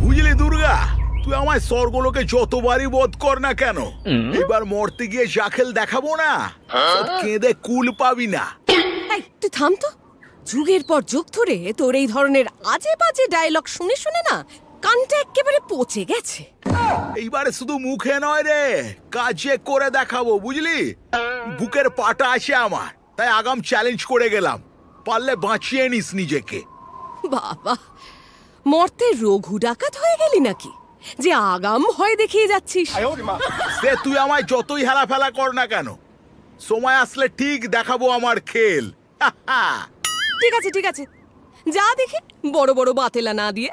বুঝলি দুর্গা, তুই আমায় স্বর্গলোকে যতবারই বধ কর না কেন, এবার মরতে গিয়ে জাখেল দেখাবো না, সব কেঁদে কুল পাবি না। এই তুই থাম তো। যুগের পর যুগ ধরে তোর এই ধরনের আজে বাজে ডায়লগ শুনে শুনে না কানটা একেবারে পচে গেছে। এইবারে শুধু মুখে নয় রে, কাজে করে দেখাবো, বুঝলি? বুকের পাটা আছে আমার, তাই আগাম চ্যালেঞ্জ করে গেলাম, পারলে বাঁচিয়ে নিস নিজেকে। বাবা, মরতে রঘু ডাকাত হয়ে গেলি নাকি যে আগাম ভয় দেখিয়ে যাচ্ছিস? সে তুই আমায় যতই হেলাফেলা কর না কেন, সময় আসলে ঠিক দেখাবো আমার খেল। ঠিক আছে ঠিক আছে, যা দেখি বড় বড় বাতেলা না দিয়ে।